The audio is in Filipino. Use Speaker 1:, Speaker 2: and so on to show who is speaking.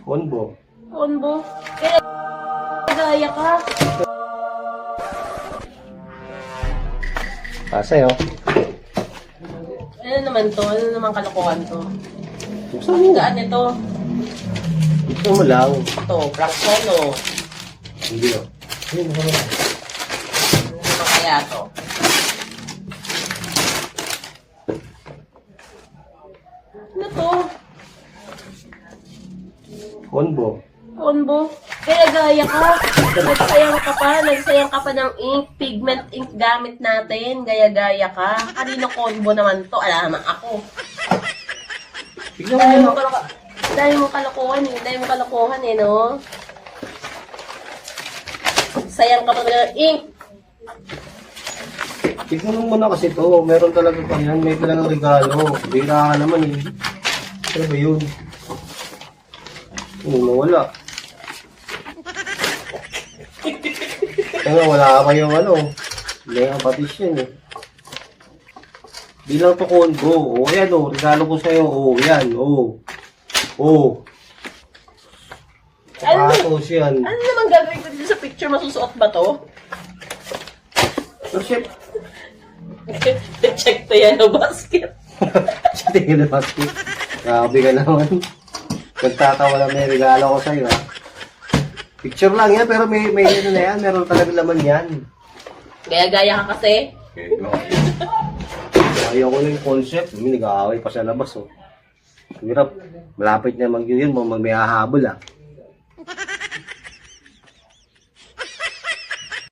Speaker 1: Onbo.
Speaker 2: Onbo. Kaya gaya ka.
Speaker 1: Sa'yo.
Speaker 2: Ano naman to? Ano naman kalokohan to?
Speaker 1: Buksan mo.
Speaker 2: Saan ito?
Speaker 1: Buksan mo lang.
Speaker 2: Ito, Frank Solo.
Speaker 1: Hindi o.
Speaker 2: Ano naman kaya to? Ano to?
Speaker 1: Onbo.
Speaker 2: Onbo. Kaya gaya ka. Nagsayang ka pa ng ink, pigment ink gamit natin. Gaya-gaya ka. Kanino combo naman to? Alam naman ako.
Speaker 1: Tignan
Speaker 2: Dahil
Speaker 1: mo
Speaker 2: mo
Speaker 1: na.
Speaker 2: kalokohan eh, no? Sayang ka pa ng ink.
Speaker 1: Tignan mo muna kasi to. Meron talaga pa yan. May talagang regalo. Bira ka naman eh. Ano ba yun? Wala. Wala ka yung ano. Hindi ang patis yan eh. Di lang to combo. O yan o. Regalo ko sa'yo. O yan. O. Sapatos yan.
Speaker 2: Ano naman gagawin ko dito sa picture? Masusuot ba to?
Speaker 1: So shit.
Speaker 2: Check to yan o basket.
Speaker 1: Tingin na basket. Grabe ka naman. Nagtatawa lang may regalo ko sa'yo ha. Picture lang yan pero may ano na yan. Meron talaga laman yan.
Speaker 2: Gaya-gaya ka kasi.
Speaker 1: Ayaw ko na yung concept. Nag-aaway pa sa labas oh. Hirap. Malapit na mag-yun. May hahabol ah.